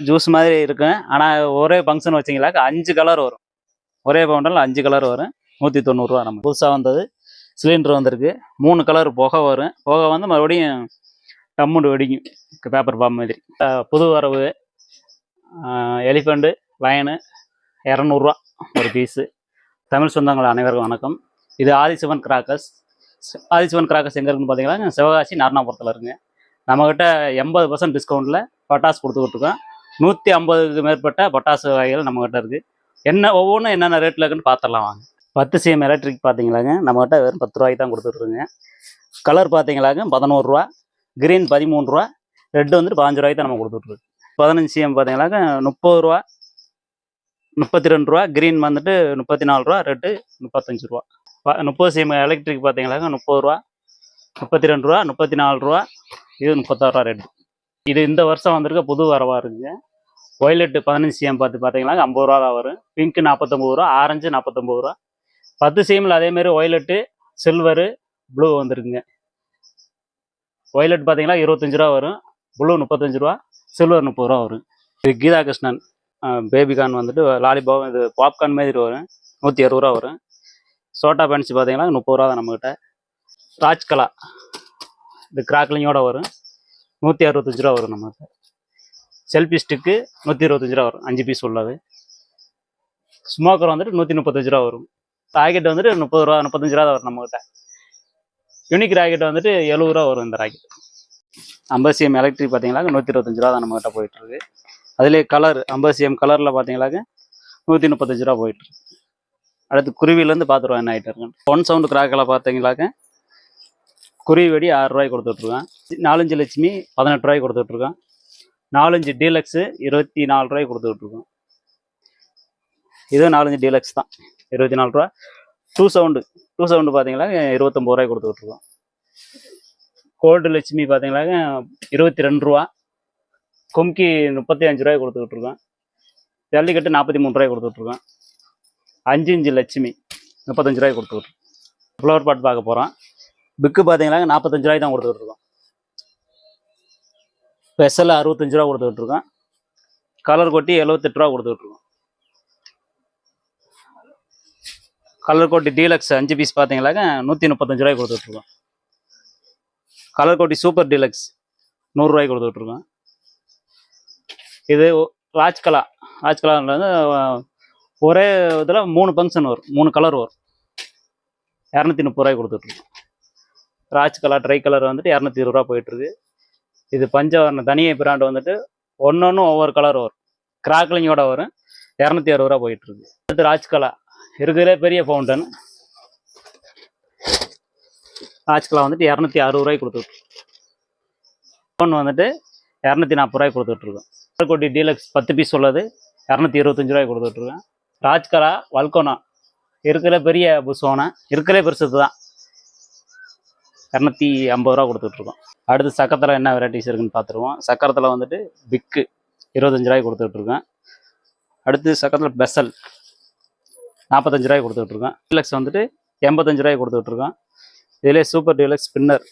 Juice மாதிரி இருக்கும். ஆனால் ஒரே ஃபங்க்ஷன் வச்சிங்களாக்க 5 கலர் வரும். ஒரே பவுண்டரில் 5 கலர் வரும். 190 ரூபா. நம்ம புதுசாக வந்தது சிலிண்டர் வந்திருக்கு. 3 கலர் புகை வரும். புகை வந்து மறுபடியும் டம்முண்டு வெடிக்கும், பேப்பர் பாம் மாதிரி. புது வரவு எலிஃபெண்ட்டு லயனு 200 ஒரு பீஸு. தமிழ் சொந்தங்கள் அனைவருக்கும் வணக்கம். இது ஆதிசிவன் கிராக்கர்ஸ். ஆதிசிவன் கிராக்கர்ஸ் எங்கே இருக்குன்னு பார்த்தீங்கன்னா சிவகாசி நாரணாபுரத்தில் இருக்குங்க. நம்மக்கிட்ட 80% டிஸ்கவுண்ட்டில் பட்டாசு கொடுத்துக்கிட்டுருக்கோம். 150க்கு மேற்பட்ட பட்டாசு வகைகள் நம்மக்கிட்ட இருக்குது. ஒவ்வொன்றும் என்னென்ன ரேட்டில் இருக்குன்னு பார்த்துடலாம் வாங்க. 10 CM எலக்ட்ரிக் பார்த்தீங்களாங்க நம்மக்கிட்ட வெறும் 10 ரூபாய்க்கு தான் கொடுத்துட்ருங்க. கலர் பார்த்தீங்களாங்க 11 ரூபா, க்ரீன் 13 ரூபா, ரெட்டு வந்துட்டு 15 ரூபாய்க்கு தான் நம்ம கொடுத்துட்ருக்கு. 15 CM பார்த்தீங்கன்னாக்க 30 ரூபா, 32 ரூபா, க்ரீன் வந்துட்டு 34 ரூபா, ரெட்டு 35 ரூபா. 30 CM எலக்ட்ரிக் பார்த்தீங்கன்னாக்க 30 ரூபா, 32 ரூபா, 34 ரூபா, இது 36 ரூபா ரெட்டு. இது இந்த வருஷம் வந்திருக்க புது வரவாக இருக்குங்க. ஒய்லெட்டு 15 CM பார்த்தீங்கன்னா 50 ரூபா தான் வரும். பிங்க்கு 49 ரூபா, ஆரஞ்சு 49 ரூபா. 10 CMல அதேமாரி ஒய்லெட்டு, சில்வரு, ப்ளூ வந்துருக்குங்க. ஒய்லெட் பார்த்தீங்கன்னா 25 ரூபா வரும், ப்ளூ 35 ரூபா, சில்வர் 30 ரூபா வரும். இது கீதா கிருஷ்ணன் பேபிகார்ன் வந்துட்டு லாலிபாப், இது பாப்கார்ன் மாதிரி வரும், 160 ரூபா வரும். சோட்டா பென்சி பார்த்தீங்கன்னா 30 ரூபா தான் நம்மக்கிட்ட. ராஜ்கலா இது கிராக்லிங்கோட வரும், 165 ரூபா வரும் நம்மகிட்ட. செல்ஃபி ஸ்டிக்கு 125 ரூபா வரும், 5 பீஸ் உள்ளது. ஸ்மோக்கர் வந்துட்டு 135 ரூபா வரும். ராக்கெட் வந்துட்டு 30 ரூபா 35 ரூபா தான் வரும் நம்மகிட்ட. யூனிக் ராக்கெட் வந்துட்டு 70 ரூபா வரும் இந்த ராக்கெட். 50 CM எலக்ட்ரிக் பார்த்தீங்களாக்க 125 ரூபா தான் நம்மகிட்ட போயிட்டுருக்கு. அதுலேயே கலர் 50 CM கலரில் பார்த்தீங்களாக்க 135 ரூபா போயிட்டுருக்கு. அடுத்து குருவிலேருந்து பார்த்துருவோம் என்ன ஆகிட்டு இருக்குன்னு. 1 சவுண்டு கிராக்கில் பார்த்தீங்களாக்க குருவி வெடி 6 ரூபாய்க்கு கொடுத்துட்ருக்கேன். 4 லட்சுமி 18 ரூபாய்க்கு கொடுத்துட்ருக்கேன். 4 டீலக்ஸு 24 ரூபாய்க்கு கொடுத்துட்ருக்கோம். இது 4 டீலக்ஸ் தான் 24 ரூபா. 2 சவுண்டு பார்த்தீங்கன்னா 29 ரூபாய்க்கு கொடுத்துட்ருக்கோம். கோல்டு லட்சுமி பார்த்தீங்கன்னாக்க 22 ரூபா. கொம்கி 35 ரூபாய்க்கு கொடுத்துட்ருக்கோம். ஜல்லிக்கட்டு 43 ரூபாய்க்கு கொடுத்துட்ருக்கோம். 5 இன்ச்சு லட்சுமி 35 ரூபாய்க்கு கொடுத்துட்ருக்கோம். ஃப்ளவர் பாட் பார்க்க போகிறோம். பிக்கு பார்த்தீங்கன்னா 45 ரூபாய்க்கு தான் கொடுத்துட்ருக்கோம். ஸ்பெஷல் 65 ரூபா கொடுத்துட்ருக்கோம். கலர் கொட்டி 78 ரூபா கொடுத்துட்ருக்கோம். கலர் கோட்டி டீலக்ஸ் 5 பீஸ் பார்த்தீங்கன்னாக்க 135 ரூபாய்க்கு கொடுத்துட்ருக்கோம். கலர் கோட்டி சூப்பர் டீலக்ஸ் 100 ரூபாய்க்கு கொடுத்துட்ருக்கோம். இது ராஜ்கலா வந்து ஒரே இதில் 3 ஃபங்க்ஷன் வரும், 3 கலர் வரும், 230 ரூபாய்க்கு கொடுத்துட்ருக்கோம். ராஜ்கலா ட்ரை கலர் வந்துட்டு 220 ரூபா போயிட்டுருக்கு. இது பஞ்சவர்ண தனியை பிராண்டு வந்துட்டு ஒன்று ஒவ்வொரு கலர் வரும், கிராக்லிங்கோட வரும், 260 ரூபா போயிட்டுருக்கு. அடுத்து ராஜ்கலா இருக்கிறதே பெரிய ஃபவுண்டன். ராஜ்கலா வந்துட்டு 260 ரூபாய்க்கு கொடுத்துட்ருக்கோம். ஃபோன் வந்துட்டு 240 ரூபாய்க்கு கொடுத்துட்ருக்கோம். கோட்டி டீலக்ஸ் 10 பீஸ் உள்ளது 225 ரூபாய்க்கு கொடுத்துட்ருக்கேன். ராஜ்கலா வல்கோனா இருக்கிற பெரிய புஷ்வானா, இருக்கிற பெருசு தான் 250 ரூபா கொடுத்துட்ருக்கோம். அடுத்து சக்கரத்தில் என்ன வெரைட்டிஸ் இருக்குன்னு பார்த்துருவோம். சக்கரத்தில் வந்துட்டு பிக்கு 25 ரூபாய்க்கு கொடுத்துட்ருக்கேன். அடுத்து சக்கரத்தில் பெசல் 45 ரூபாய்க்கு கொடுத்துட்ருக்கோம். டீலக்ஸ் வந்துட்டு 85 ரூபாய்க்கு கொடுத்துட்ருக்கோம். இதிலே சூப்பர் டீலக்ஸ் ஸ்பின்னர்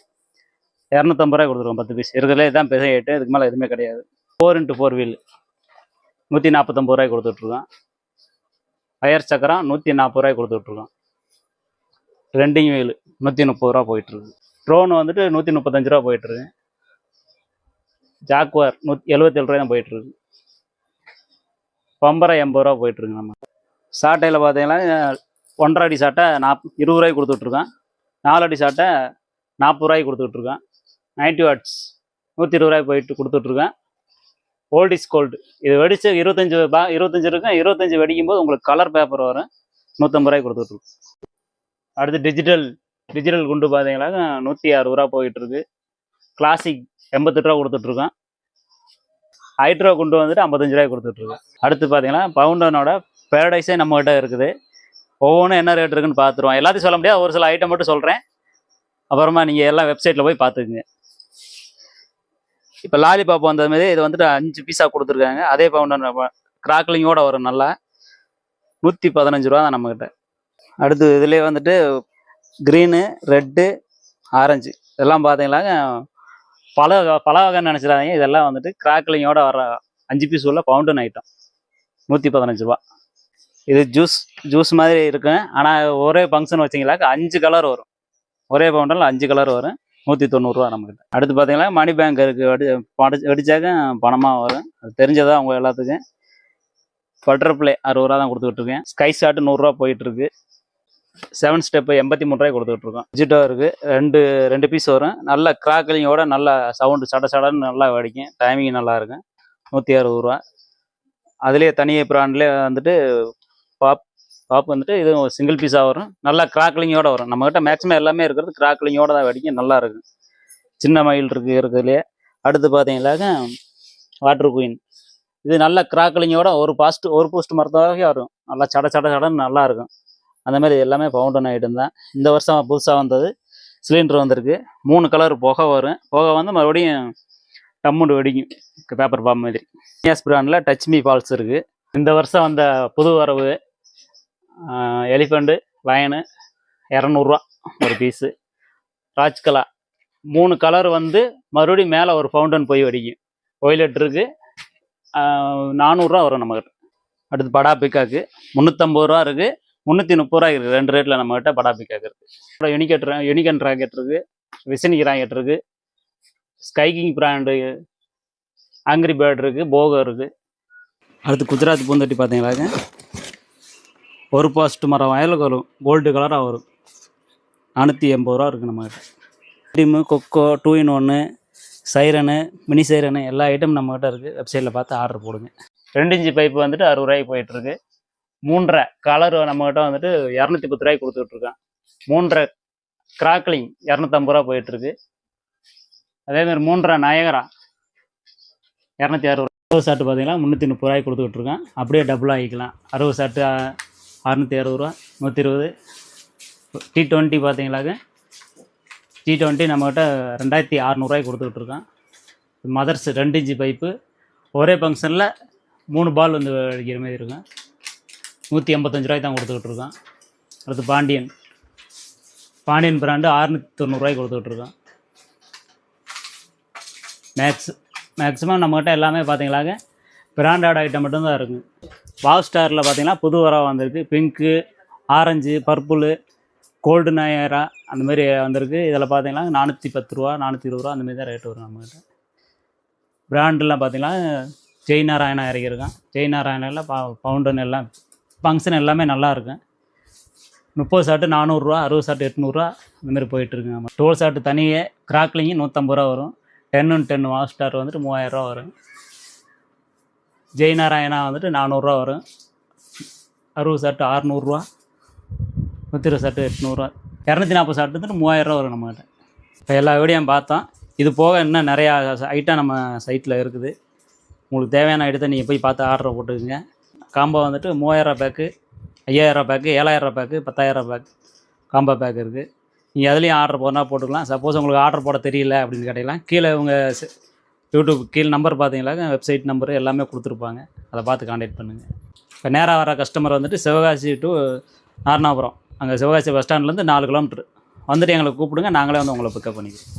250 ரூபாய்க்கு கொடுத்துருக்கோம். 10 பீஸ் இருக்கிறதுலே தான் பெரிய 8, இதுக்கு மேலே எதுவுமே கிடையாது. 4x4 வீல் 149 ரூபாய்க்கு கொடுத்துட்ருக்கோம். ஃபயர் சக்கரம் 140 ரூபாய்க்கு கொடுத்துட்ருக்கோம். ரெண்டிங் வீல் 130 ரூபா போயிட்டுருக்கு. ட்ரோன் வந்துட்டு 135 ரூபா போயிட்டுருக்கு. ஜாக்வார் 77 ரூபாய் தான் போயிட்டுருக்கு. பம்பரை 80 ரூபா போயிட்டுருக்கு. நம்ம சாட்டையில் பார்த்தீங்கன்னா 1.5 அடி சாட்டை 20 ரூபாய்க்கு கொடுத்துட்ருக்கோம். 4 அடி சாட்டை 40 ரூபாய்க்கு கொடுத்துட்ருக்கோம். 90 வாட்ஸ் 120 ரூபாய்க்கு போயிட்டு கொடுத்துட்ருக்கேன். ஓல்ட் இஸ் கோல்டு இது வெடிச்சு 25 இருக்கும். 25 வெடிக்கும் போது உங்களுக்கு கலர் பேப்பர் வரும், 150 ரூபாய்க்கு கொடுத்துட்ருக்கோம். அடுத்து டிஜிட்டல் குண்டு பார்த்தீங்கன்னா 160 ரூபா போயிட்டுருக்கு. கிளாசிக் 88 ரூபா கொடுத்துட்ருக்கோம். ஹைட்ரோ குண்டு வந்துட்டு 55 ரூபாய்க்கு கொடுத்துட்ருக்கோம். அடுத்து பார்த்தீங்கன்னா பவுண்டனோட பேரடைஸே நம்மகிட்ட இருக்குது. ஒவ்வொன்றும் என்ன ரேட் இருக்குன்னு பார்த்துருவோம். எல்லாத்தையும் சொல்ல முடியாது, ஒரு சில ஐட்டம் மட்டும் சொல்கிறேன். அப்புறமா நீங்கள் எல்லாம் வெப்சைட்டில் போய் பார்த்துக்குங்க. இப்போ லாலிபாப் வந்தது மாதிரி இது வந்துட்டு 5 பீஸாக கொடுத்துருக்காங்க. அதே பவுண்டர் கிராக்லிங்கோட வரும், நல்லா 115 ரூபா தான் நம்மக்கிட்ட. அடுத்து இதுலேயே வந்துட்டு க்ரீனு, ரெட்டு, ஆரஞ்சு இதெல்லாம் பார்த்தீங்கன்னாங்க பல வகைன்னு நினச்சிடாதீங்க. இதெல்லாம் வந்துட்டு கிராக்லிங்கோட வர 5 பீஸ் உள்ள ஃபவுண்டன் ஐட்டம் 115 ரூபா. இது ஜூஸ் மாதிரி இருக்கும். ஆனால் ஒரே ஃபங்க்ஷன் வச்சிங்களாக்க 5 கலர் வரும். ஒரே ஃபவுண்டனில் 5 கலர் வரும். 190 ரூபா நம்மக்கிட்ட. அடுத்து பார்த்தீங்கன்னா மணி பேங்க் இருக்குது. வெடிச்சாக்க பணமாக வரும். அது தெரிஞ்சதா அவங்க எல்லாத்துக்கும். பட்டர்ஃப்ளை 60 ரூபா தான் கொடுத்துக்கிட்டு இருக்கேன். ஸ்கை ஷாட் 100 ரூபா போயிட்டு இருக்கு. 7 ஸ்டெப்பு 83 ரூபாய் கொடுத்துக்கிட்டு இருக்கோம். ஜிட்டோ இருக்குது. ரெண்டு பீஸ் வரும். நல்ல கிராக்கலிங்கோட நல்ல சவுண்டு சடன்னு நல்லா வெடிக்கும். டைமிங் நல்லா இருக்கும். 160 ரூபா. அதுலேயே தனியாக ப்ராண்ட்லேயே வந்துட்டு பாப் வந்துட்டு இது சிங்கிள் பீஸாக வரும். நல்லா கிராக்லிங்கோட வரும். நம்மக்கிட்ட மேக்ஸிமம் எல்லாமே இருக்கிறது கிராக்லிங்கோட தான் வெடிக்கும். நல்லா இருக்கும். சின்ன மயில் இருக்கிறதுலையே. அடுத்து பார்த்தீங்கன்னாக்க வாட்டர் குயின். இது நல்ல கிராக்லிங்கோட ஒரு போஸ்ட் மரத்தாக வரும். நல்லா சடன்னு நல்லா இருக்கும். அந்த மாதிரி எல்லாமே ஃபவுண்டன் ஐட்டம் தான். இந்த வருஷம் புதுசாக வந்தது சிலிண்டர் வந்திருக்கு. 3 கலர் புகை வரும். புகை வந்து மறுபடியும் டம்முண்டு வெடிக்கும். பேப்பர் பாம் மாதிரி. நியாஸ் பிராண்டில் டச் மீ ஃபால்ஸ் இருக்குது. இந்த வருஷம் வந்த புது வரவு எலிஃபண்ட்டு லயனு 200 ரூபா ஒரு பீஸு. ராஜ்கலா 3 கலர் வந்து மறுபடியும் மேலே ஒரு ஃபவுண்டன் போய் வெடிக்கும். ஒய்லெட் இருக்குது. 400 ரூபா வரும் நம்மக்கிட்ட. அடுத்து படா பிக்காக்கு 350 ரூபா இருக்குது. 330 ரூபா இருக்குது. 2 ரேட்டில் நம்மக்கிட்ட படா பிக்காக்கு இருக்குது. யூனிகன் ராக்கெட் இருக்குது. விசனிக் ராக்கெட் இருக்குது. ஸ்கைகிங் பிராண்டு ஆங்கிரி பேர்டு இருக்குது. போகோ இருக்குது. அடுத்து குஜராத் பூந்தொட்டி பார்த்தீங்கன்னாக்க ஒரு போஸ்ட் மரம் வயலுக்கு வரும். கோல்டு கலராக வரும். 480 ரூபா இருக்குது நம்மக்கிட்ட. டீமு கொக்கோ 2 in 1 சைரனு மினி சைரனு எல்லா ஐட்டம் நம்மக்கிட்ட இருக்குது. வெப்சைட்டில் பார்த்து ஆர்டர் போடுங்க. 2 இன்ச்சு பைப்பு வந்துட்டு 60 ரூபாய்க்கு போயிட்டுருக்கு. 3.5 கலர் நம்மக்கிட்ட வந்துட்டு 210 ரூபாய்க்கு கொடுத்துட்ருக்கேன். 3.5 கிராக்லிங் 250 ரூபா போயிட்டுருக்கு. அதேமாதிரி 3.5 நயகரா 260 ரூபா. 60 ஷாட்டு பார்த்தீங்கன்னா 330 ரூபாய்க்கு கொடுத்துட்ருக்கேன். அப்படியே டபுள் ஆகிக்கலாம். 60 ஷாட்டு 660 ரூபா. 120. T20 பார்த்தீங்களாக்க T20 நம்மக்கிட்ட 2600 ரூபாய்க்கு கொடுத்துட்ருக்கேன். மதர்ஸ் 2 இன்ச்சு பைப்பு ஒரே ஃபங்க்ஷனில் 3 பால் வந்து அடிக்கிற மாதிரி இருக்கும். 185 ரூபாய்க்கு தான் கொடுத்துக்கிட்டு இருக்கோம். அடுத்து பாண்டியன் பிராண்டு 690 ரூபாய்க்கு கொடுத்துக்கிட்டு மேக்ஸிமம் நம்மகிட்ட எல்லாமே பார்த்தீங்களாங்க பிராண்டட் ஐட்டம் மட்டும்தான் இருக்குது. வாவ் ஸ்டாரில் பார்த்தீங்கன்னா புது வரவு வந்திருக்கு. Pink, orange, purple, gold Nayara அந்த மாதிரி வந்திருக்கு. இதில் பார்த்தீங்கன்னா 410 ரூபா 420 ரூபா அந்த மாதிரி தான் ரேட்டு வரும் நம்மகிட்ட. பிராண்டெலாம் பார்த்தீங்கன்னா ஜெய் நாராயணா இறக்கியிருக்கான். ஜெய் நாராயணாவில் பவுண்டன் எல்லாம் ஃபங்க்ஷன் எல்லாமே நல்லாயிருக்கும். 30 ஷாட்டு 400 ரூபா, 60 ஷாட்டு 800 ரூபா இந்த மாதிரி போயிட்டுருக்குங்க. 12 ஷாட்டு தனியே கிராக்லிங்கு 150 ரூபா வரும். 10 வாவ் ஸ்டார் வந்துட்டு 3000 ரூபா வரும். ஜெய் நாராயணா வந்துட்டு 400 ரூபா வரும். 60 ஷாட்டு 600 ரூபா, 120 ஷாட்டு 800 ரூபா, 240 ஷாட்டு வந்துட்டு 3000 ரூபா வரும் நம்மகிட்ட. இப்போ எல்லா வீடியோவும் பார்த்தோம். இது போக இன்னும் நிறையா ஐட்டம் நம்ம சைட்டில் இருக்குது. உங்களுக்கு தேவையான ஐட்டத்தை நீங்கள் போய் பார்த்து ஆர்டர் போட்டுக்குங்க. காம்போ வந்துட்டு 3000 pack, 5000 pack, 7000 pack, 10000 pack combo pack இருக்குது. நீங்கள் அதுலேயும் ஆர்டர் போனால் போட்டுக்கலாம். சப்போஸ் உங்களுக்கு ஆர்டர் போட தெரியல அப்படின்னு கேட்டிங்கன்னா கீழே உங்கள் யூடியூப் கீழே நம்பர் பார்த்தீங்களாக்க வெப்சைட் நம்பரு எல்லாமே கொடுத்துருப்பாங்க. அதை பார்த்து கான்டாக்ட் பண்ணுங்கள். இப்போ நேராக வர கஸ்டமர் வந்துட்டு சிவகாசி டு நாரணாபுரம், அங்கே சிவகாசி பஸ் ஸ்டாண்ட்லேருந்து 4 கிலோமீட்ரு வந்துட்டு எங்களை கூப்பிடுங்க. நாங்களே வந்து உங்களை பிக்கப் பண்ணிக்கிறோம்.